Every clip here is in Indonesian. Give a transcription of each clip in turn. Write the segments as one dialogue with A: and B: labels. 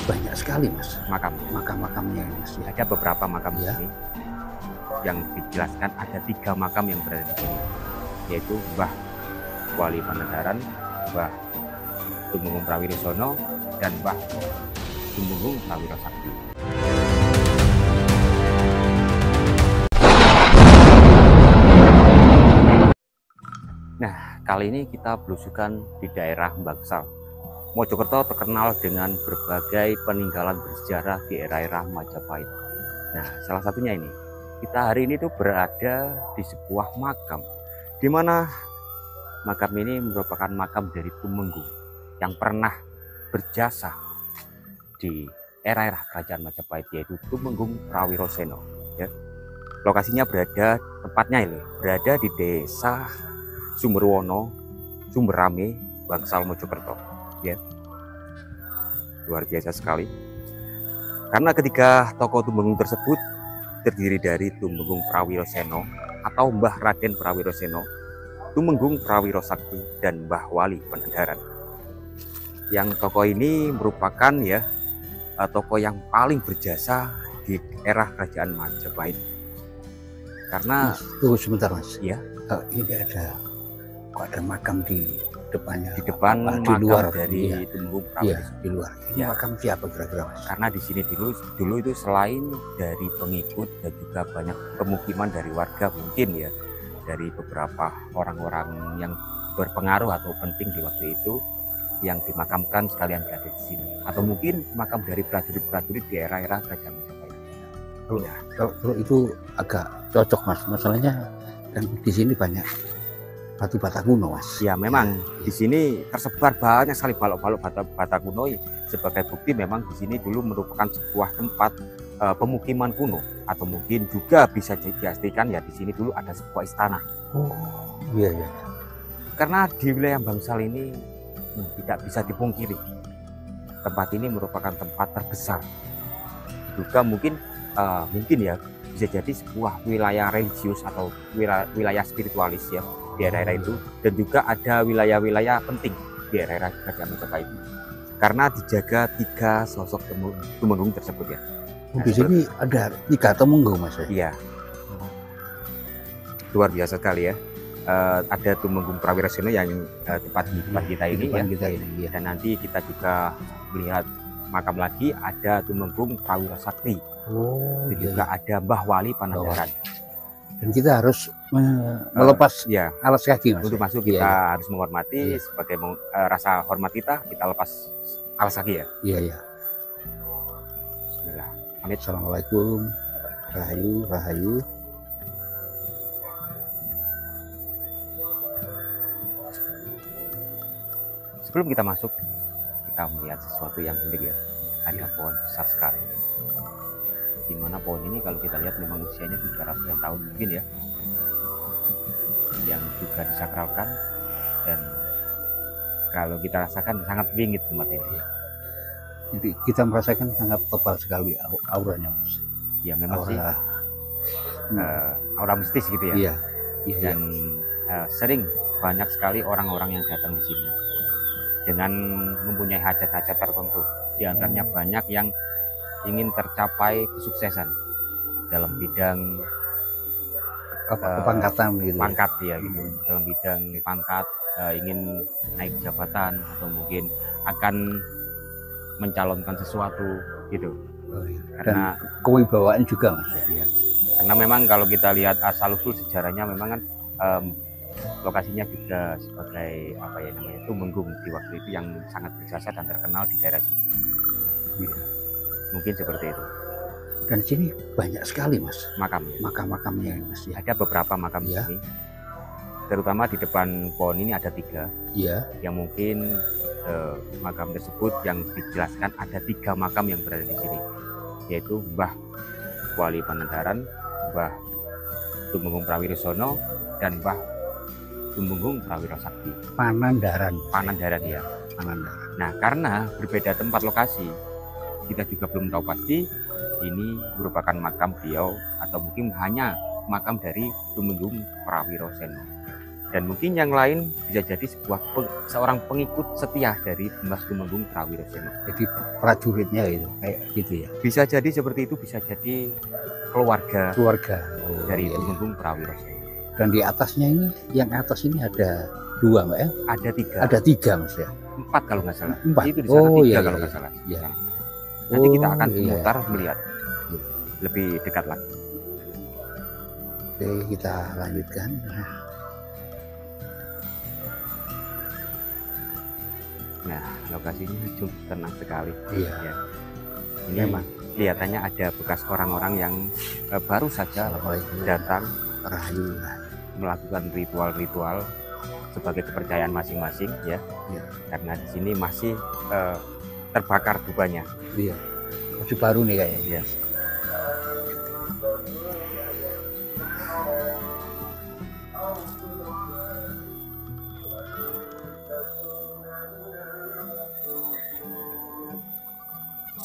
A: banyak sekali mas
B: makam-makamnya
A: ini mas.
B: Ada beberapa makam di
A: Ya.
B: sini yang dijelaskan ada 3 makam yang berada di sini, yaitu Mbah Wali Pangandaran, Mbah Tumenggung Prawirosono, dan Mbah Tumenggung Prawiro Sakti. Nah, kali ini kita belusukan di daerah Bangsal. Mojokerto terkenal dengan berbagai peninggalan bersejarah di era-era Majapahit. Nah, salah satunya ini. Kita hari ini tuh berada di sebuah makam, di mana makam ini merupakan makam dari Tumenggung yang pernah berjasa di era-era kerajaan Majapahit, yaitu Tumenggung Prawiroseno. Ya. Lokasinya tepatnya ini berada di desa Sumberwono, Sumberame, Bangsal, Mojokerto. Ya, luar biasa sekali. Karena ketiga tokoh Tumenggung tersebut terdiri dari Tumenggung Prawiroseno atau Mbah Raden Prawiroseno, Tumenggung Prawiro Sakti, dan Mbah Wali Pangandaran. Yang tokoh ini merupakan tokoh yang paling berjasa di era kerajaan Majapahit. Karena
A: mas, tunggu sebentar mas.
B: Ya,
A: ini ada makam di depannya,
B: di depan
A: di luar
B: dari
A: ya.
B: Tumenggung
A: Iya,
B: Prawiro.
A: di luar. Ini
B: Ya.
A: makam siapa kira-kira mas?
B: Karena di sini dulu itu selain dari pengikut dan juga banyak pemukiman dari warga, mungkin ya dari beberapa orang-orang yang berpengaruh atau penting di waktu itu yang dimakamkan sekalian berada di sini, atau mungkin makam dari prajurit-prajurit di era-era kerajaan Majapahit.
A: Kalau itu agak cocok mas, masalahnya kan di sini banyak batu bata kuno mas.
B: Ya memang di sini tersebar banyak sekali balok-balok bata kuno. Sebagai bukti memang di sini dulu merupakan sebuah tempat pemukiman kuno, atau mungkin juga bisa dipastikan ya di sini dulu ada sebuah istana.
A: Oh iya iya.
B: Karena di wilayah Bangsal ini tidak bisa dipungkiri, tempat ini merupakan tempat terbesar. Juga mungkin ya bisa jadi sebuah wilayah religius atau wilayah spiritualis ya di daerah itu, dan juga ada wilayah-wilayah penting di daerah kerajaan Majapahit karena dijaga 3 sosok Tumenggung tersebut ya.
A: Nah, di sini ada 3 Tumenggung mas.
B: Iya, luar biasa sekali ya. Ada Tumenggung Prawiroseno yang tepat di depan kita ini ya.
A: Ya.
B: Dan nanti kita juga melihat makam lagi ada Tumenggung Prawiro Sakti.
A: Oh,
B: juga ada Mbah Wali Pangandaran.
A: Dan kita harus melepas alas kaki mas.
B: Untuk masuk kita harus menghormati sebagai rasa hormat kita lepas alas kaki ya.
A: Iya iya.
B: Bismillah. Amit.
A: Assalamualaikum. Rahayu rahayu.
B: Sebelum kita masuk, kita melihat sesuatu yang unik ya. Ada pohon besar sekali. Di mana pohon ini kalau kita lihat memang usianya sudah ratusan tahun mungkin ya. Yang juga disakralkan, dan kalau kita rasakan sangat bingit tempat ini.
A: Jadi kita merasakan sangat tebal sekali auranya mas.
B: Ya memang sih aura mistis gitu ya.
A: Iya.
B: Dan sering banyak sekali orang-orang yang datang di sini dengan mempunyai hajat-hajat tertentu. Di antaranya banyak yang ingin tercapai kesuksesan dalam bidang
A: pangkatan gitu.
B: Pangkat ya gitu. Dalam bidang pangkat, ingin naik jabatan, atau mungkin akan mencalonkan sesuatu gitu.
A: Karena kewibawaan juga mas.
B: Ya. Karena memang kalau kita lihat asal usul sejarahnya memang kan lokasinya juga sebagai Tumenggung di waktu itu yang sangat berjasa dan terkenal di daerah sini.
A: Ya.
B: Mungkin seperti itu.
A: Dan sini banyak sekali mas makam-makamnya mas. Ya.
B: Ada beberapa makam di sini, terutama di depan pohon ini ada 3.
A: Iya.
B: Yang mungkin makam tersebut yang dijelaskan ada 3 makam yang berada di sini, yaitu Mbah Wali Pangandaran, Mbah Tumenggung Prawirosono, dan Mbah Tumenggung Prawiro Sakti. Pangandaran ya. Pangandaran. Nah, karena berbeda tempat lokasi, kita juga belum tahu pasti ini merupakan makam beliau atau mungkin hanya makam dari Tumenggung Prawiroseno. Dan mungkin yang lain bisa jadi seorang pengikut setia dari Dimas Tumenggung Prawiroseno.
A: Jadi prajuritnya itu kayak gitu ya.
B: Bisa jadi seperti itu, bisa jadi keluarga dari
A: iya.
B: Tumenggung Prawiroseno.
A: Dan di atasnya ini, yang atas ini ada 2 Mbak ya?
B: Ada 3.
A: Ada 3 Mas ya?
B: 4 kalau nggak salah.
A: 4.
B: Itu di sana 3
A: iya,
B: kalau
A: iya,
B: nggak salah.
A: iya.
B: Nanti kita akan
A: iya.
B: memutar melihat
A: Iya.
B: lebih dekat lagi.
A: Oke, kita lanjutkan.
B: Nah, lokasinya cukup tenang sekali.
A: Iya.
B: Ya. Ini
A: Memang.
B: kelihatannya ada bekas orang-orang yang baru saja datang
A: Rahayu.
B: melakukan ritual-ritual sebagai kepercayaan masing-masing ya.
A: Iya.
B: Karena di sini masih terbakar dubanya.
A: Iya. Masih baru nih kayaknya.
B: Ya.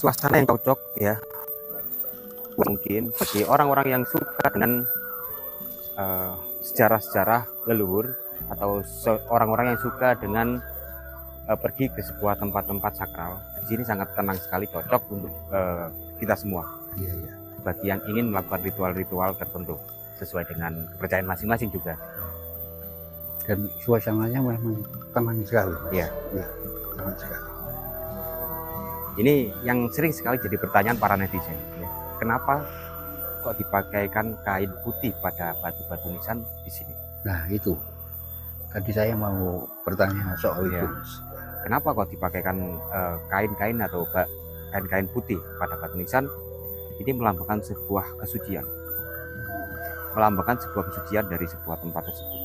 B: Suasana yang cocok ya, mungkin bagi orang-orang yang suka dengan sejarah-sejarah leluhur atau orang-orang yang suka dengan pergi ke sebuah tempat-tempat sakral. Di sini sangat tenang sekali, cocok untuk kita semua.
A: Iya, iya.
B: Bagi yang ingin melakukan ritual-ritual tertentu sesuai dengan kepercayaan masing-masing juga.
A: Dan suasananya memang tenang sekali.
B: Iya.
A: Iya, tenang sekali.
B: Ini yang sering sekali jadi pertanyaan para netizen. Ya. Kenapa kok dipakaikan kain putih pada batu-batu nisan di sini?
A: Nah itu, tadi saya mau bertanya soal itu.
B: Kenapa kok dipakaikan kain-kain atau kain-kain putih pada batu nisan? Ini melambangkan sebuah kesucian. Melambangkan sebuah kesucian dari sebuah tempat tersebut.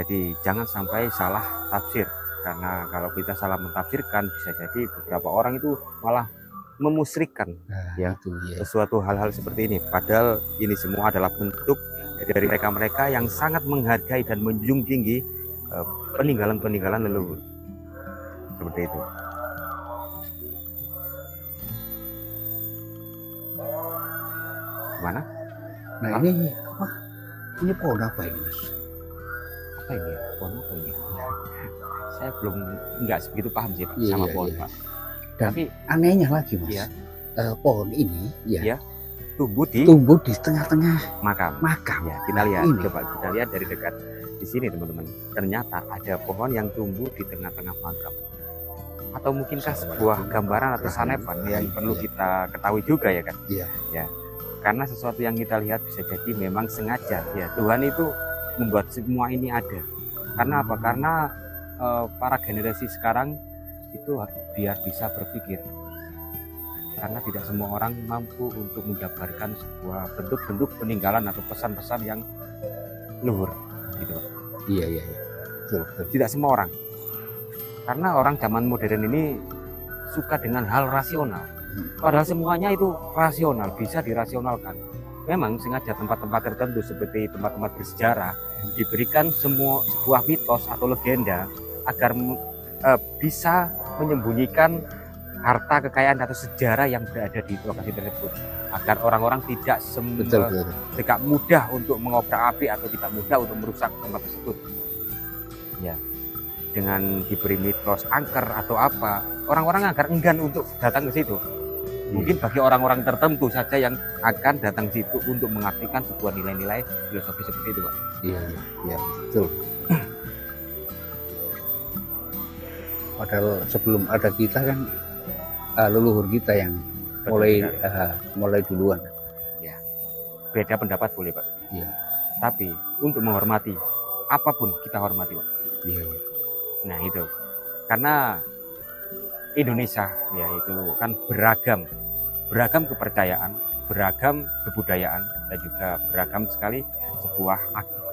B: Jadi jangan sampai salah tafsir. Karena kalau kita salah mentafsirkan bisa jadi beberapa orang itu malah memusyrikkan sesuatu hal-hal seperti ini. Padahal ini semua adalah bentuk dari mereka-mereka yang sangat menghargai dan menjunjung tinggi peninggalan-peninggalan leluhur. Seperti itu. Mana?
A: Nah ini apa? Ini pohon apa ini Mas?
B: Apa ini? Pohon apa ini? Saya belum nggak segitu paham sih Pak sama pohon Pak.
A: Dan tapi anehnya lagi Mas, pohon ini tumbuh di tengah-tengah makam.
B: Ya, kita lihat, coba kita lihat dari dekat di sini teman-teman. Ternyata ada pohon yang tumbuh di tengah-tengah makam. Atau mungkinkah sebuah gambaran atau sanepan yang perlu kita ketahui juga ya kan?
A: Iya.
B: Ya, karena sesuatu yang kita lihat bisa jadi memang sengaja ya Tuhan itu membuat semua ini ada. Karena apa? Karena para generasi sekarang itu biar bisa berpikir, karena tidak semua orang mampu untuk menjabarkan sebuah bentuk-bentuk peninggalan atau pesan-pesan yang luhur gitu.
A: Iya. Betul.
B: Tidak semua orang, karena orang zaman modern ini suka dengan hal rasional, padahal semuanya itu rasional, bisa dirasionalkan. Memang sengaja tempat-tempat tertentu seperti tempat-tempat bersejarah diberikan sebuah mitos atau legenda agar bisa menyembunyikan harta kekayaan atau sejarah yang berada di lokasi tersebut, agar orang-orang tidak mudah untuk mengobrak-abrik atau tidak mudah untuk merusak tempat tersebut. Ya, dengan diberi mitos angker atau apa, orang-orang agar enggan untuk datang ke situ. Mungkin bagi orang-orang tertentu saja yang akan datang ke situ untuk mengabdikan sebuah nilai-nilai filosofi seperti itu, Pak.
A: Iya, betul. Padahal sebelum ada kita kan leluhur kita yang mulai duluan.
B: Ya, beda pendapat boleh Pak.
A: Iya.
B: Tapi untuk menghormati apapun kita hormati Pak.
A: Iya.
B: Nah itu, karena Indonesia ya itu kan beragam kepercayaan, beragam kebudayaan dan juga beragam sekali sebuah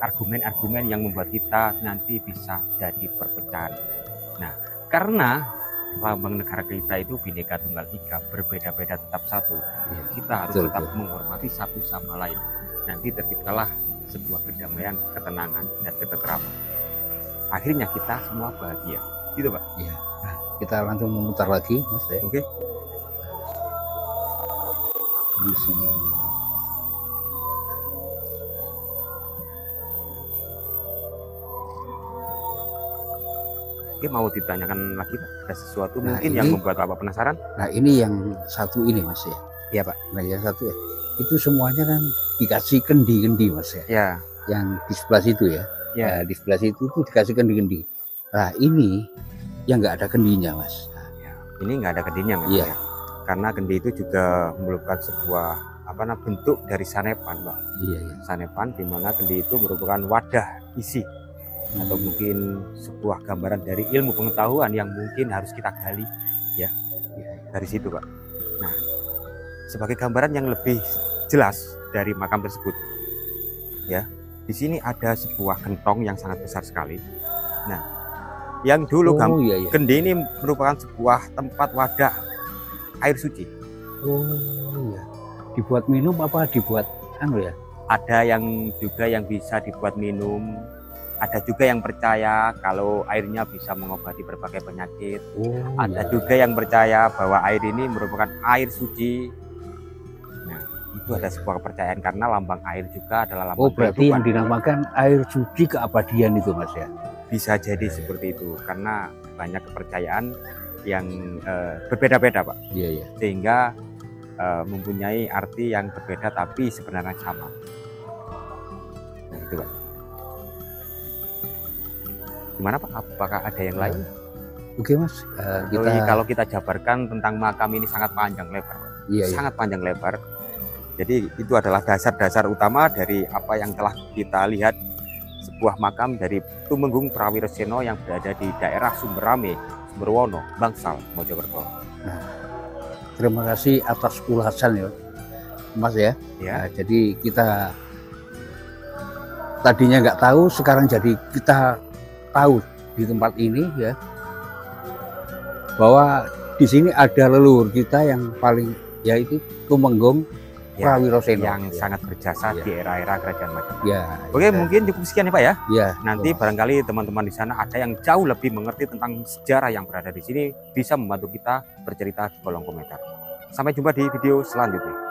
B: argumen-argumen yang membuat kita nanti bisa jadi perpecahan. Nah, karena lambang negara kita itu Bhinneka Tunggal Ika, berbeda-beda tetap satu. Ya, kita harus tetap menghormati satu sama lain. Nanti terciptalah sebuah kedamaian, ketenangan, dan ketentraman. Akhirnya kita semua bahagia. Gitu Pak?
A: Iya. Nah, kita langsung memutar lagi Mas ya.
B: Oke.
A: Di sini.
B: Oke, mau ditanyakan lagi Pak? Ada sesuatu
A: Nah,
B: mungkin
A: ini-
B: yang membuat Bapak penasaran?
A: Nah ini yang satu ini Mas ya.
B: Iya Pak.
A: Nah yang satu ya, itu semuanya kan dikasih kendi-kendi Mas ya.
B: Ya,
A: Yang di sebelah situ ya.
B: ya.
A: Nah, di sebelah situ tuh dikasih kendi-kendi. Nah ini yang nggak ada kendinya Mas.
B: Ini nggak ada kendinya Mas,
A: Iya.
B: ya. Karena kendi itu juga merupakan sebuah bentuk dari sanepan Pak.
A: Iya, iya.
B: Sanepan di mana kendi itu merupakan wadah isi atau mungkin sebuah gambaran dari ilmu pengetahuan yang mungkin harus kita gali ya dari situ Pak. Nah, sebagai gambaran yang lebih jelas dari makam tersebut ya, di sini ada sebuah gentong yang sangat besar sekali. Nah, yang dulu
A: iya, iya.
B: kendi ini merupakan sebuah tempat wadah air suci.
A: Oh iya. Dibuat minum apa dibuat ya?
B: Ada yang juga yang bisa dibuat minum, ada juga yang percaya kalau airnya bisa mengobati berbagai penyakit.
A: Oh,
B: Ada
A: iya.
B: juga yang percaya bahwa air ini merupakan air suci. Nah, itu ada sebuah kepercayaan karena lambang air juga adalah lambang
A: Oh berarti yang
B: kehidupan.
A: dinamakan air suci keabadian itu Mas ya?
B: Bisa jadi seperti itu karena banyak kepercayaan yang berbeda-beda Pak,
A: Iya, iya.
B: sehingga mempunyai arti yang berbeda tapi sebenarnya sama. Nah itu Pak. Gimana Pak? Apakah ada yang lain?
A: Oke Mas,
B: Kalau kita jabarkan tentang makam ini sangat panjang lebar, Pak.
A: iya, iya.
B: Sangat panjang lebar. Jadi itu adalah dasar-dasar utama dari apa yang telah kita lihat sebuah makam dari Tumenggung Prawiroseno yang berada di daerah Sumberame, Sumberwono, Bangsal, Mojokerto.
A: Terima kasih atas ulasan ya Mas ya.
B: Ya,
A: Nah, jadi kita tadinya nggak tahu, sekarang jadi kita tahu di tempat ini ya, bahwa di sini ada leluhur kita yang paling, yaitu Tumenggung
B: ya,
A: Prawiroseno
B: yang
A: ya.
B: sangat berjasa
A: Ya.
B: di era-era kerajaan Majapahit.
A: Ya,
B: Oke,
A: ya,
B: mungkin cukup sekian ya Pak ya.
A: ya.
B: Nanti barangkali teman-teman di sana ada yang jauh lebih mengerti tentang sejarah yang berada di sini, bisa membantu kita bercerita di kolom komentar. Sampai jumpa di video selanjutnya.